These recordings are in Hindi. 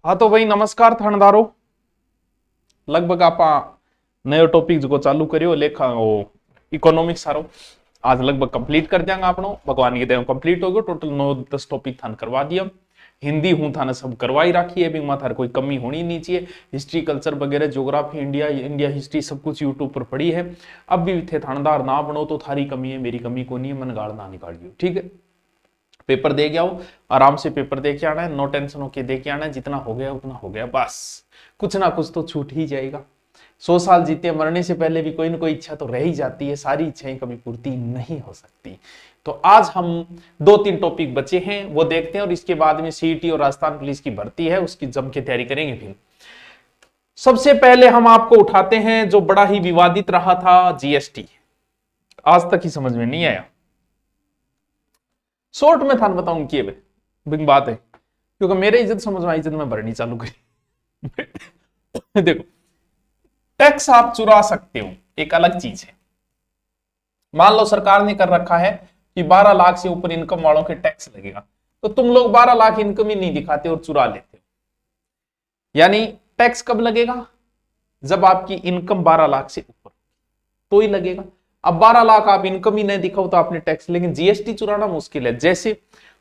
हाँ तो भाई नमस्कार थानेदारों। लगभग आप नयो टॉपिक जो चालू करियो लेखा वो इकोनॉमिक्स सारो आज लगभग कंप्लीट कर देंगे आपनो भगवान की दया कंप्लीट हो गयो। टोटल 9-10 टॉपिक थान करवा दिया। हिंदी हूं थाने सब करवाई राखी है, भी माथार कोई कमी होनी नहीं चाहिए। हिस्ट्री कल्चर वगैरह ज्योग्राफी इंडिया हिस्ट्री सब कुछ यूट्यूब पर पड़ी है। अब भी थे थानेदार ना बनो तो थारी कमी है, मेरी कमी को नहीं है, मन गाड़ ना निकालियो। ठीक है, पेपर दे के आओ, आराम से पेपर दे के आना है, नो टेंशन होके दे के आना है। जितना हो गया उतना हो गया, बस कुछ ना कुछ तो छूट ही जाएगा। 100 साल जीते मरने से पहले भी कोई ना कोई इच्छा तो रह ही जाती है, सारी इच्छाएं कभी पूर्ति नहीं हो सकती। तो आज हम 2-3 टॉपिक बचे हैं वो देखते हैं, और इसके बाद में सीईटी और राजस्थान पुलिस की भर्ती है, उसकी जम के तैयारी करेंगे। फिर सबसे पहले हम आपको उठाते हैं जो बड़ा ही विवादित रहा था, जीएसटी। आज तक ही समझ में नहीं आया। शॉर्ट में थान बताऊं कि बिग बात है, क्योंकि मेरे इज्जत समझ में इज्जत में भरनी चालू करी। देखो, टैक्स आप चुरा सकते हो, एक अलग चीज है। मान लो सरकार ने कर रखा है कि 12 लाख से ऊपर इनकम वालों के टैक्स लगेगा, तो तुम लोग 12 लाख इनकम ही नहीं दिखाते और चुरा लेते हो। यानी टैक्स कब लगेगा? जब आपकी इनकम 12 लाख से ऊपर तो ही लगेगा। अब 12 लाख आप इनकम ही नहीं दिखाओ तो आपने टैक्स, लेकिन जीएसटी चुराना मुश्किल है। जैसे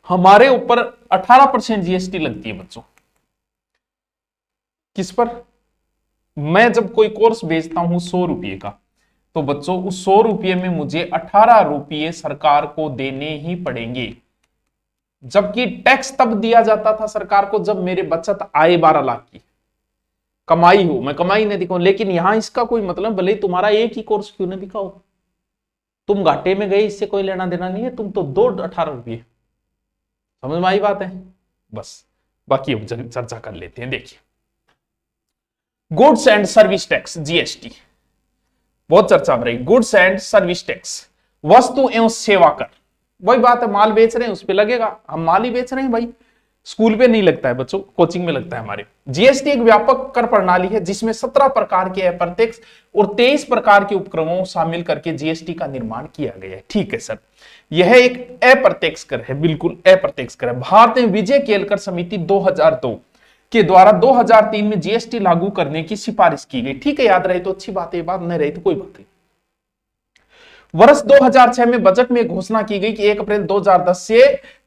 हमारे ऊपर 18% जीएसटी लगती है बच्चों। किस पर? मैं जब कोई कोर्स बेचता हूं 100 रुपये का, तो बच्चों उस 100 रुपये में मुझे 18 रुपये सरकार को देने ही पड़ेंगे। जबकि टैक्स तब दिया जाता था सरकार को जब मेरे बचत आए 12 लाख की, कमाई हो, मैं कमाई नहीं दिखाऊं। लेकिन यहां इसका कोई मतलब, भले ही तुम्हारा एक ही कोर्स क्यों नहीं दिखाओ, तुम घाटे में गए, इससे कोई लेना देना नहीं है, तुम तो दो 18 रुपये। समझ में आई बात है? बस बाकी हम चर्चा कर लेते हैं। देखिए, goods and service tax, GST, बहुत चर्चा में रही। गुड्स एंड सर्विस टैक्स, वस्तु एवं सेवा कर। वही बात है, माल बेच रहे हैं उस पर लगेगा, हम माल ही बेच रहे हैं भाई। स्कूल पे नहीं लगता है बच्चों, कोचिंग में लगता है हमारे। जीएसटी एक व्यापक कर प्रणाली है जिसमें 17 प्रकार के अप्रत्यक्ष और 23 प्रकार के उपक्रमों शामिल करके जीएसटी का निर्माण किया गया है। ठीक है सर, यह एक अप्रत्यक्ष कर है, बिल्कुल अप्रत्यक्ष कर है। भारत में विजय केलकर समिति 2002 के द्वारा 2003 में जीएसटी लागू करने की सिफारिश की गई। ठीक है, याद रहे तो अच्छी बात है, बात नहीं रही तो कोई बात नहीं। वर्ष 2006 में बजट में घोषणा की गई कि 1 अप्रैल 2010 से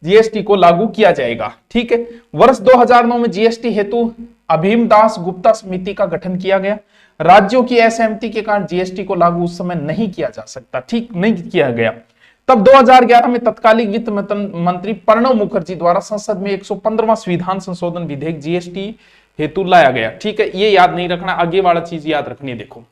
जीएसटी को लागू किया जाएगा। ठीक है, वर्ष 2009 में जीएसटी हेतु अभीमदास गुप्ता समिति का गठन किया गया। राज्यों की असहमति के कारण जीएसटी को लागू उस समय नहीं किया जा सकता, ठीक नहीं किया गया। तब 2011 में तत्कालीन वित्त मंत्री प्रणब मुखर्जी द्वारा संसद में 115वां संविधान संशोधन विधेयक जीएसटी हेतु लाया गया। ठीक है, ये याद नहीं रखना, आगे वाला चीज याद रखनी है। देखो,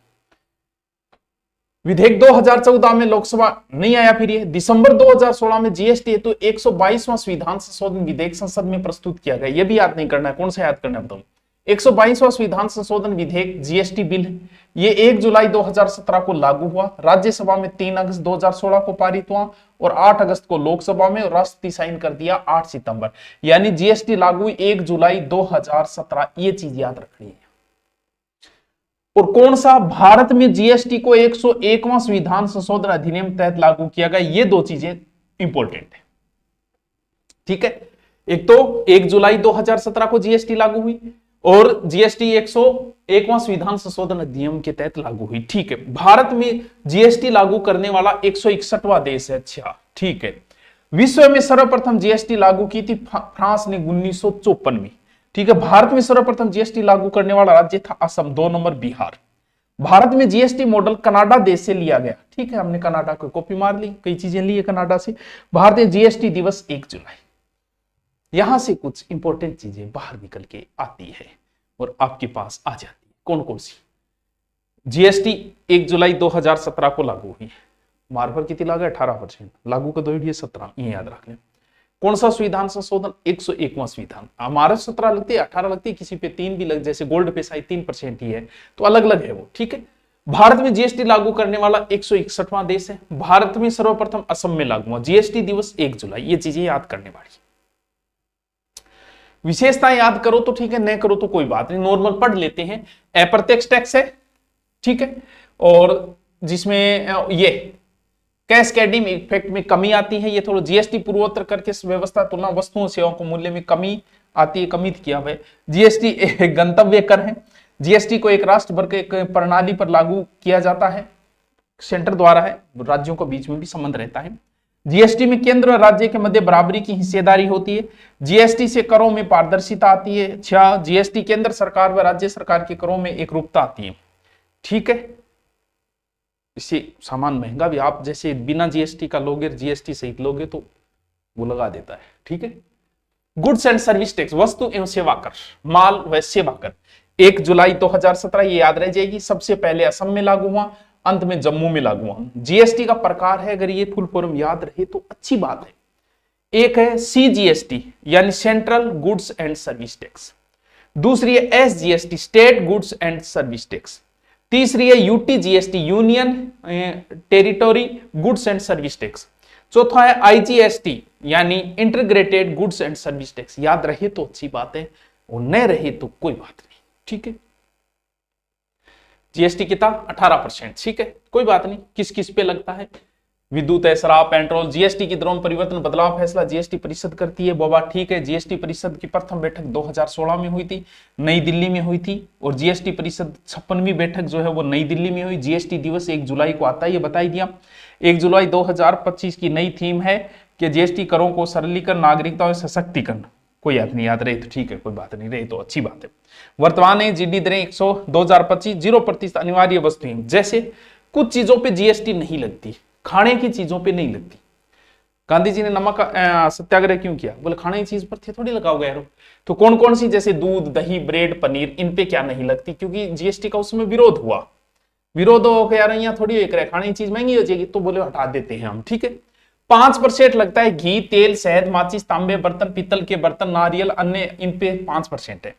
विधेयक 2014 में लोकसभा नहीं आया, फिर ये दिसंबर 2016 में जीएसटी हेतु 122वां संविधान संशोधन विधेयक संसद में प्रस्तुत किया गया। ये भी याद नहीं करना है, कौन सा याद करना है बताऊं? 122वां संविधान संशोधन विधेयक जीएसटी बिल है। ये 1 जुलाई 2017 को लागू हुआ, राज्यसभा में 3 अगस्त 2016 को पारित हुआ और 8 अगस्त को लोकसभा में, और राष्ट्रपति साइन कर दिया 8 सितंबर। यानी जीएसटी लागू 1 जुलाई 2017। ये चीज याद रखनी है। और कौन सा? भारत में जीएसटी को 101वां संविधान संशोधन अधिनियम तहत लागू किया गया। ये दो चीजें इंपॉर्टेंट है। ठीक है, एक तो 1 जुलाई 2017 को जीएसटी लागू हुई, और जीएसटी 101वां संविधान संशोधन अधिनियम के तहत लागू हुई। ठीक है, भारत में जीएसटी लागू करने वाला 161वां देश है। अच्छा, ठीक है। विश्व में सर्वप्रथम जीएसटी लागू की थी फ्रांस ने 1954 में। ठीक है, भारत में सर्वप्रथम जीएसटी लागू करने वाला राज्य था असम, 2 नंबर बिहार। भारत में जीएसटी मॉडल कनाडा देश से लिया गया। ठीक है, हमने कनाडा को कॉपी मार ली, कई चीजें ली है कनाडा से। भारत में जीएसटी दिवस 1 जुलाई। यहां से कुछ इंपॉर्टेंट चीजें बाहर निकल के आती है और आपके पास आ जाती है। कौन कौन सी? जीएसटी 1 जुलाई 2017 को लागू हुई। मार्फर कितनी लागू? 18%। लागू का 2 17, ये याद रख लें। कौन सा संविधान संशोधन? 101वां संविधान। हमारे 17 लगती है, 18 लगती है, किसी पे 3 भी लग, जैसे गोल्ड पे शायद 3% ही है, तो अलग अलग है वो। ठीक है, भारत में जीएसटी लागू करने वाला 161वां देश है। भारत में सर्वप्रथम असम में लागू हुआ। जीएसटी दिवस 1 जुलाई। ये चीजें याद करने वाली। विशेषताएं याद करो तो ठीक है, नहीं करो तो कोई बात नहीं, नॉर्मल पढ़ लेते हैं। अप्रत्यक्ष टैक्स है, ठीक है, और जिसमें ये कैस्केडिंग इफेक्ट में कमी आती है। ये थोड़ा जीएसटी पूर्वोत्तर करके व्यवस्था तुलना वस्तुओं सेवाओं को मूल्य में कमी आती है, कमित किया हुआ है। जीएसटी एक गंतव्य कर है। जीएसटी को एक राष्ट्र भर के प्रणाली पर लागू किया जाता है, सेंटर द्वारा है, राज्यों को बीच में भी संबंध रहता है। जीएसटी में केंद्र और राज्य के मध्य बराबरी की हिस्सेदारी होती है। जीएसटी से करों में पारदर्शिता आती है। 6 जीएसटी केंद्र सरकार व राज्य सरकार के करों में एकरूपता आती है। ठीक है, इसे सामान महंगा भी आप जैसे बिना जीएसटी का लोगे, जीएसटी सहित लोगे तो वो लगा देता है। ठीक है, गुड्स एंड सर्विस टैक्स, वस्तु एवं सेवा कर, माल व सेवा कर, 1 जुलाई 2017, ये याद रह जाएगी, सबसे पहले असम में लागू हुआ, अंत में जम्मू में लागू हुआ। जीएसटी का प्रकार है, अगर ये फुल फॉर्म याद रहे तो अच्छी बात है। एक है सीजीएसटी यानी central goods and service tax, दूसरी है SGST state goods and service tax, तीसरी है UTGST union territory goods and service tax, चौथा है आईजीएसटी यानी integrated goods and service tax. याद रहे तो अच्छी बात है और न रहे तो कोई बात नहीं। ठीक है, जीएसटी कितना 18%। ठीक है, कोई बात नहीं, किस किस पे लगता है, विद्युत है, शराब, पेट्रोल। जीएसटी की दरों में परिवर्तन बदलाव फैसला जीएसटी परिषद करती है। बाबा ठीक है, जीएसटी परिषद की प्रथम बैठक 2016 में हुई थी, नई दिल्ली में हुई थी, और जीएसटी परिषद 56वीं बैठक जो है वो नई दिल्ली में हुई। जीएसटी दिवस 1 जुलाई को आता है, ये बता ही दिया। 1 जुलाई 2025 की नई थीम है कि जीएसटी करों को सरलीकरण, नागरिकता और सशक्तिकरण। कोई याद नहीं याद रहे तो ठीक है, कोई बात नहीं रहे तो अच्छी बात है। वर्तमान में जीडी दरें 2025 0% अनिवार्य वस्तुएं, जैसे कुछ चीजों पे जीएसटी नहीं लगती, खाने की चीजों पे नहीं लगती। गांधी जी ने नमक सत्याग्रह क्यों किया? बोले खाने की चीज पर थे थोड़ी लगाओगे यार। तो कौन कौन सी, जैसे दूध, दही, ब्रेड, पनीर, इन पे क्या नहीं लगती? क्योंकि जीएसटी का उसमें विरोध हुआ। विरोध हो गया यार, यहाँ थोड़ी एक खाने की चीज महंगी हो जाएगी, तो बोले हटा देते हैं हम। ठीक है, 5% लगता है घी, तेल, शहद, माचिस, तांबे बर्तन, पीतल के बर्तन, नारियल, अन्य, इन पे 5% है।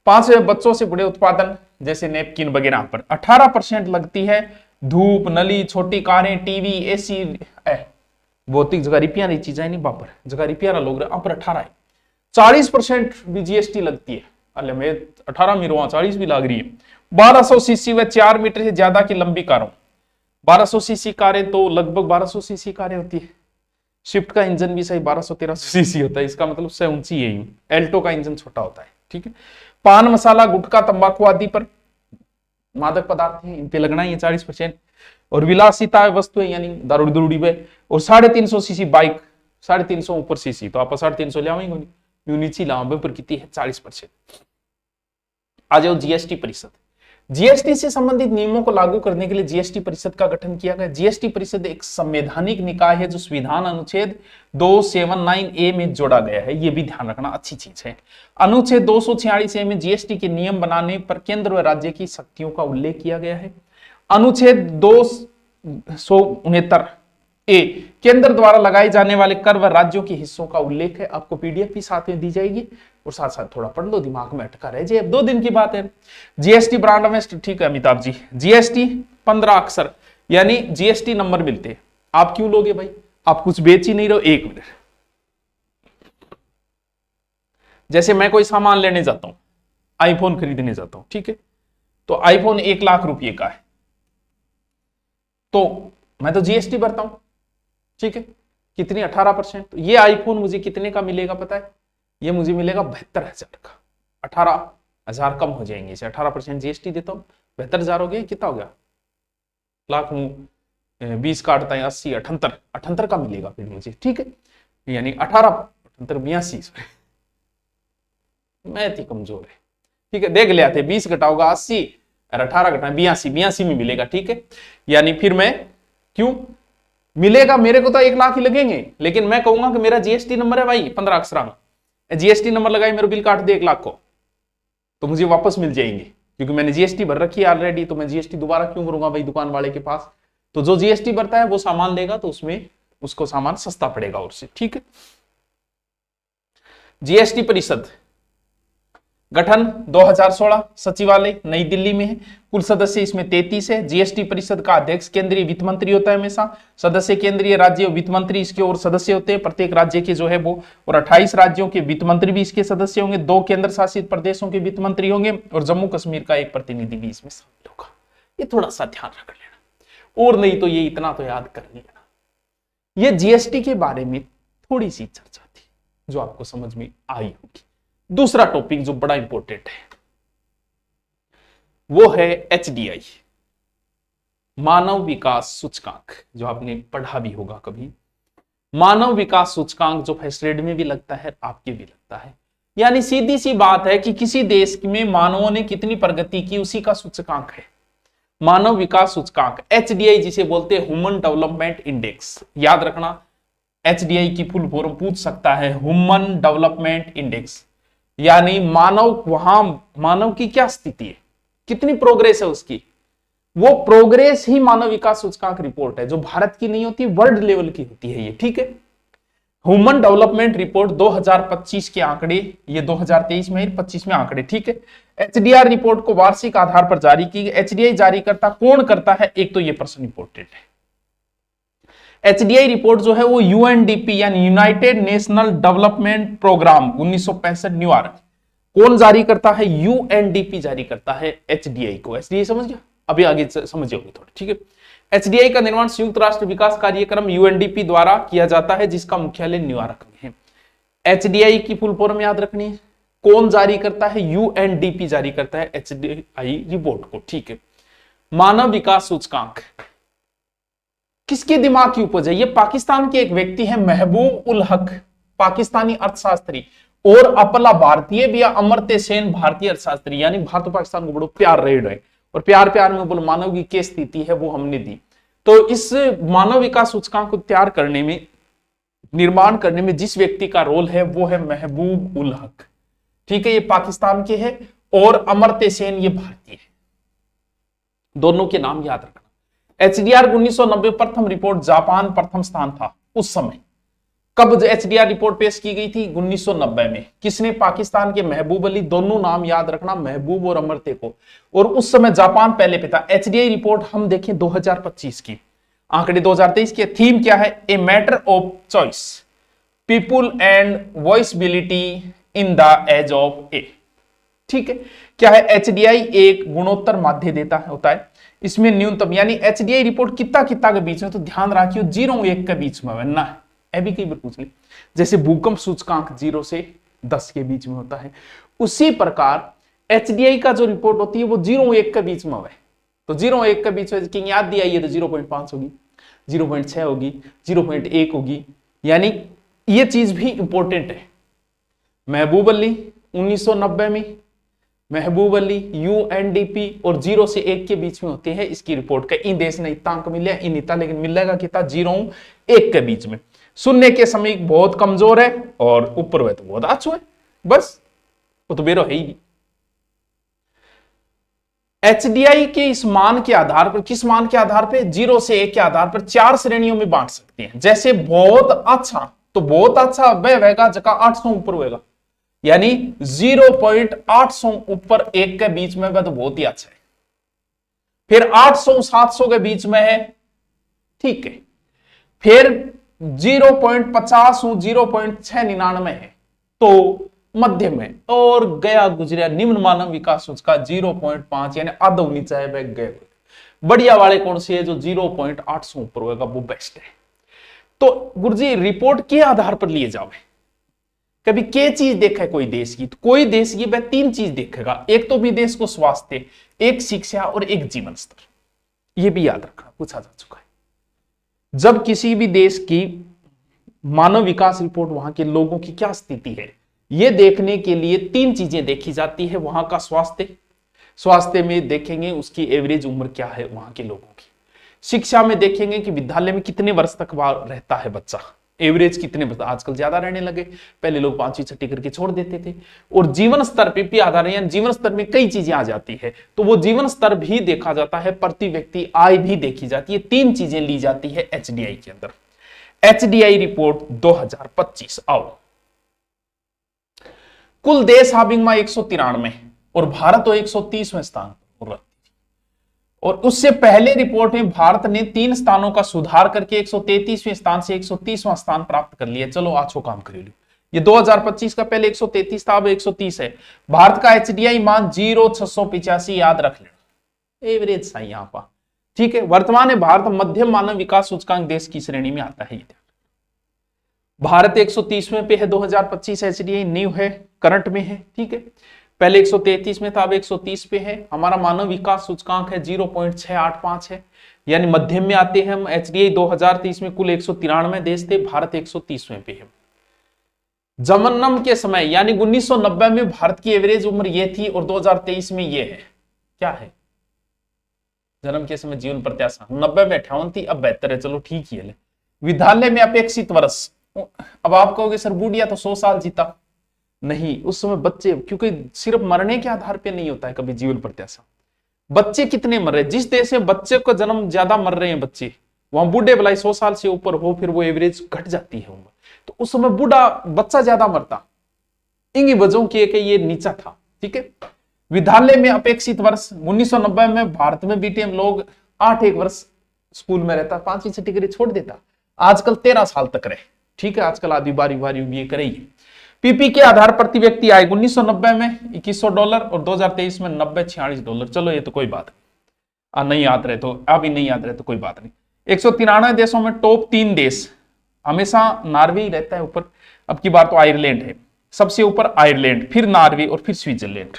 5 बच्चों से बड़े उत्पादन जैसे नेपकिन वगैरह पर 18% लगती है। धूप, नली, छोटी कारें, टीवी, एसी, भौतिक जगह रिपिया नहीं चीजें नहीं बापर जगह रिपिया लोग पर 18 है। 40% भी जीएसटी लगती है। अरे मैं 18 में रुआ, 40 भी लग रही है। 1200 सीसी व 4 मीटर से ज्यादा की लंबी कारों, 1200 सीसी कारें तो लगभग 1200 सीसी कारें होती है। स्विफ्ट का इंजन भी सही 1200-1300 सीसी होता है, इसका मतलब उससे ऊंची है। एल्टो का इंजन छोटा होता है। ठीक है, पान मसाला, गुटखा, तंबाकू आदि पर, मादक पदार्थ है, इन पे लगना ही है 40%। और विलासिता वस्तुएं यानी दारू दुरूड़ी पे, और 350 सीसी बाइक, 350 ऊपर सीसी, तो आप 350 ले आवेंगे नहीं, नीचे लाओ पर कितनी है 40%। आ जाओ जीएसटी परिषद। जीएसटी से संबंधित नियमों को लागू करने के लिए जीएसटी परिषद का गठन किया गया। जीएसटी परिषद एक संवैधानिक निकाय है जो संविधान अनुच्छेद 279A में जोड़ा गया है। यह भी ध्यान रखना अच्छी चीज है। अनुच्छेद 246A में जीएसटी के नियम बनाने पर केंद्र व राज्य की शक्तियों का उल्लेख किया गया है। अनुच्छेद 269A केंद्र द्वारा लगाए जाने वाले कर व राज्यों के हिस्सों का उल्लेख है। आपको पीडीएफ भी साथ में दी जाएगी और साथ साथ थोड़ा पढ़ लो, दिमाग में अटका रहे। जी अब 2 दिन की बात है। जीएसटी ब्रांड अवेस्ट, ठीक है अमिताभ जी, जीएसटी 15 अक्षर यानी जीएसटी नंबर मिलते हैं। आप क्यों लोगे भाई, आप कुछ बेच ही नहीं रहे हो। 1 मिनट, जैसे मैं कोई सामान लेने जाता हूं, आईफोन खरीदने जाता हूं, ठीक है, तो आईफोन 1 लाख रुपए का है, तो मैं तो जीएसटी भरता हूं, ठीक है, कितनी 18%। तो ये आईफोन मुझे कितने का मिलेगा पता है? ये मुझे मिलेगा 72,000 का। 18,000 कम हो जाएंगे इसे, 18% जीएसटी देता हूं, 72,000 हो गया, कितना हो गया लाख हूं, 20 काटता है 80, 78 का मिलेगा फिर मुझे, ठीक है, यानी 18, 82, मैथ ही कमजोर है, ठीक है, देख लिया थे, 20 घटाओगा 80 और 18 घटा 82 में मिलेगा, ठीक है। यानी फिर मैं क्यों मिलेगा, मेरे को तो 1 लाख ही लगेंगे, लेकिन मैं कहूंगा कि मेरा जीएसटी नंबर है भाई 15 अक्षर, जीएसटी नंबर लगाई, मेरे बिल काट दे 1 लाख को, तो मुझे वापस मिल जाएंगे, क्योंकि मैंने जीएसटी भर रखी है ऑलरेडी, तो मैं जीएसटी दोबारा क्यों भरूंगा भाई दुकान वाले के पास। तो जो जीएसटी भरता है वो सामान लेगा, तो उसमें उसको सामान सस्ता पड़ेगा उससे, ठीक है। जीएसटी परिषद गठन 2016, सचिवालय नई दिल्ली में है। कुल सदस्य इसमें 33 है। जीएसटी परिषद का अध्यक्ष केंद्रीय वित्त मंत्री होता है हमेशा, सदस्य केंद्रीय राज्य वित्त मंत्री इसके और सदस्य होते हैं, प्रत्येक राज्य के जो है वो, और 28 राज्यों के वित्त मंत्री भी इसके सदस्य होंगे, 2 केंद्र शासित प्रदेशों के वित्त मंत्री होंगे, और जम्मू कश्मीर का एक प्रतिनिधि भी इसमें शामिल होगा। ये थोड़ा सा ध्यान रख लेना, और नहीं तो ये इतना तो याद कर लेना। ये जीएसटी के बारे में थोड़ी सी चर्चा थी जो आपको समझ में आई होगी। दूसरा टॉपिक जो बड़ा इंपॉर्टेंट है वो है एचडीआई, मानव विकास सूचकांक, जो आपने पढ़ा भी होगा कभी। मानव विकास सूचकांक जो फर्स्ट ग्रेड में भी लगता है, आपके भी लगता है। यानी सीधी सी बात है कि किसी देश में मानवों ने कितनी प्रगति की उसी का सूचकांक है मानव विकास सूचकांक, एचडीआई जिसे बोलते हैं ह्यूमन डेवलपमेंट इंडेक्स। याद रखना, एचडीआई की फुल फॉर्म पूछ सकता है, ह्यूमन डेवलपमेंट इंडेक्स। यानी मानव की क्या स्थिति है, कितनी प्रोग्रेस है उसकी, वो प्रोग्रेस ही मानव विकास सूचकांक रिपोर्ट है, जो भारत की नहीं होती, वर्ल्ड लेवल की होती है ये। ठीक है, ह्यूमन डेवलपमेंट रिपोर्ट 2025 के आंकड़े, ये 2023 में 25 में आंकड़े। ठीक है, एचडीआर रिपोर्ट को वार्षिक आधार पर जारी की। एचडीआई जारी करता कौन करता है, एक तो ये प्रश्न इंपॉर्टेंट है। एचडीआई रिपोर्ट जो है वो यूएनडीपी यानी united national development programme 1965 New York, कौन जारी करता है, यूएनडीपी जारी करता है एचडीआई को। एचडीआई समझ गया, अभी आगे समझिए थोड़ा। ठीक है, एचडीआई का निर्माण संयुक्त राष्ट्र विकास कार्यक्रम यूएनडीपी द्वारा किया जाता है, जिसका मुख्यालय न्यूयॉर्क में है। एचडीआई की फुल फॉर्म याद रखनी है, कौन जारी करता है, यूएनडीपी जारी करता है एचडीआई रिपोर्ट को। ठीक है, मानव विकास सूचकांक किसके दिमाग की उपज है, ये पाकिस्तान के एक व्यक्ति है महबूब उल हक, पाकिस्तानी अर्थशास्त्री, और अपला भारतीय भी अमर्त्य सेन भारतीय अर्थशास्त्री। यानी भारत पाकिस्तान को बड़ो प्यार रेड है, और प्यार प्यार में बोल मानव की क्या स्थिति है वो हमने दी। तो इस मानव विकास सूचकांक को तैयार करने में, निर्माण करने में जिस व्यक्ति का रोल है वो है महबूब उल हक। ठीक है, ये पाकिस्तान के है, और अमर्त्य सेन ये भारतीय है, दोनों के नाम याद रखना। एचडीआर 1990 प्रथम रिपोर्ट, जापान प्रथम स्थान था उस समय। कब एचडीआर रिपोर्ट पेश की गई थी, 1990 में। किसने, पाकिस्तान के महबूब अली, दोनों नाम याद रखना, महबूब और अमर्त्य को। और उस समय जापान पहले पे था। एचडीआई रिपोर्ट हम देखें 2025 की, आंकड़े 2023 के। थीम क्या है, a matter of choice, people and voiceability in the age of a. ठीक है, क्या है, एचडीआई एक गुणोत्तर माध्य देता होता है, इसमें न्यूनतम, यानी एचडीआई रिपोर्ट कितना कितना के बीच में, तो ध्यान रखियो 0 और 1 के बीच में ना है, अभी कई बार पूछ ली। जैसे भूकंप सूचकांक 0 से 10 के बीच में होता है, उसी प्रकार एचडीआई का जो रिपोर्ट होती है वो 0 और 1 के बीच में है। तो 0 और 1 के बीच में किंग याद दिया, ये तो 0.5 होगी, 0.6 होगी, 0.1 होगी। यानी ये चीज भी इंपॉर्टेंट है। महबूब अली 1990 में, महबूब अली यूएनडीपी, और 0 से 1 के बीच में होते हैं इसकी रिपोर्ट का। इन देश ने इतना अंक मिला, इन इतना, लेकिन मिलेगा कितना, 0 और 1 के बीच में। सुनने के समय बहुत कमजोर है, और ऊपर हुए तो बहुत अच्छो है, बस वो तो बेरो है ही नहीं। एचडीआई के इस मान के आधार पर, किस मान के आधार पर, 0 से 1 के आधार पर 4 श्रेणियों में बांट सकते हैं। जैसे बहुत अच्छा, तो बहुत अच्छा वह होगा जगह 800 ऊपर होगा, यानी 0.800 ऊपर 1 के बीच में, वह तो बहुत ही अच्छा है। फिर 800-700 के बीच में है, ठीक है। फिर 0.50 0.699 है, तो मध्य में, और गया गुजरिया निम्न मानव विकास सूचकांक 0.5, यानी आधा नीचे है, वह गए। बढ़िया वाले कौन से है, जो 0.800 ऊपर होगा, वो बेस्ट है। तो गुरुजी रिपोर्ट के आधार पर लिए जावे, कभी क्या चीज देखा है कोई देश की, तो कोई देश की वह 3 चीज देखेगा, एक तो भी देश को स्वास्थ्य, एक शिक्षा और एक जीवन स्तर। यह भी याद रखना, पूछा जा चुका है। जब किसी भी देश की मानव विकास रिपोर्ट, वहां के लोगों की क्या स्थिति है, यह देखने के लिए 3 चीजें देखी जाती है। वहां का स्वास्थ्य में देखेंगे उसकी एवरेज उम्र क्या है वहां के लोगों की। शिक्षा में देखेंगे कि विद्यालय में कितने वर्ष तक रहता है बच्चा, एवरेज कितने, आजकल ज्यादा रहने लगे, पहले लोग 5वीं 6ठी करके छोड़ देते थे। और जीवन स्तर पे भी आधार है, जीवन स्तर में कई चीजें आ जाती है, तो वो जीवन स्तर भी देखा जाता है, प्रति व्यक्ति आय भी देखी जाती है। 3 चीजें ली जाती है एचडीआई के अंदर। एचडीआई रिपोर्ट 2025 आओ। कुल देश हाबिंग में 193 और भारत तो 130वें स्थान पर, और उससे पहले रिपोर्ट में भारत ने 3 स्थानों का सुधार करके 133वें स्थान से 130वां स्थान प्राप्त कर लिया। चलो आछो काम कर लो। ये 2025 का पहले 133 था, अब 130 है। भारत का एचडीआई मान 0,685 याद रख लेना, एवरेज सही यहां पर, ठीक है। वर्तमान में भारत मध्यम मानव विकास सूचकांक देश की श्रेणी में आता है। भारत 130वें पे है, 2025 एचडीआई न्यू है, करंट में है, ठीक है। पहले 133 में था, अब 130 पे है। हमारा मानव विकास सूचकांक है 0.685 है, यानी मध्यम में आते हैं हम। एचडीआई 2023 में कुल 193 देश थे, भारत 130वें पे है। जन्म के समय यानी 1990 में भारत की एवरेज उम्र ये थी और 2023 में ये है, क्या है? जन्म के समय जीवन प्रत्याशा 90 में 58 थी, अब 72 है, चलो ठीक ही है। विद्यालय में अपेक्षित वर्ष, अब आप कहोगे सर बूढ़िया तो 100 साल जीता, नहीं, उस समय बच्चे, क्योंकि सिर्फ मरने के आधार पे नहीं होता है कभी जीवन प्रत्याशा, बच्चे कितने मर रहे, जिस देश में बच्चे को जन्म ज्यादा मर रहे हैं बच्चे, वहां बूढ़े भलाई 100 साल से ऊपर हो, फिर वो एवरेज घट जाती है उम्र, तो उस समय बूढ़ा बच्चा ज्यादा मरता, इन वजहों के ये नीचा था, ठीक है। विद्यालय में अपेक्षित वर्ष 1990 में भारत में बीटीएम लोग 8 वर्ष स्कूल में रहता, 5वीं छठी डिग्री छोड़ देता, आजकल 13 साल तक रहे, ठीक है। आजकल आधी बारी ये करेगी। पीपी के आधार प्रति व्यक्ति आए 1990 में $2100 और 2023 में $90-46, चलो ये तो कोई बात नहीं याद रहे तो अभी नहीं याद रहे तो कोई बात नहीं। 193 देशों में टॉप 3 देश हमेशा नॉर्वे ही रहता है ऊपर, अब की बार तो आयरलैंड है सबसे ऊपर, आयरलैंड, फिर नॉर्वे और फिर स्विट्जरलैंड।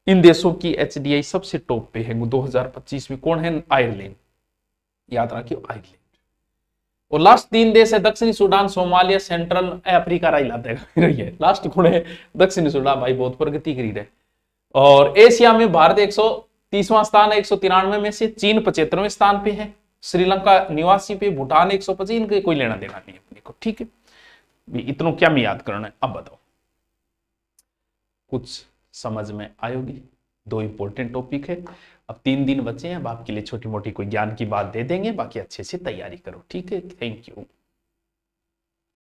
इन देशों की एचडीआई सबसे टॉप पे है 2025 में, कौन है? आयरलैंड, याद रखियो आयरलैंड। और लास्ट 3 देश है दक्षिणी Sudan, Somalia, central Africa, Raila देगा लास्ट कौन है? दक्षिणी सूडान, भाई बहुत प्रगति करी रहे। और एशिया में भारत 130वां स्थान है 193 में से, चीन 75वें स्थान पे है, श्रीलंका निवासी पे, भूटान 125, इनके कोई लेना देना नहीं अपने को, ठीक है। इतनों क्या में याद करना है, अब बताओ कुछ समझ में आयोगी? 2 इंपॉर्टेंट टॉपिक है, अब 3 दिन बचे हैं, अब आपके लिए छोटी मोटी कोई ज्ञान की बात दे देंगे, बाकी अच्छे से तैयारी करो, ठीक है। Thank you.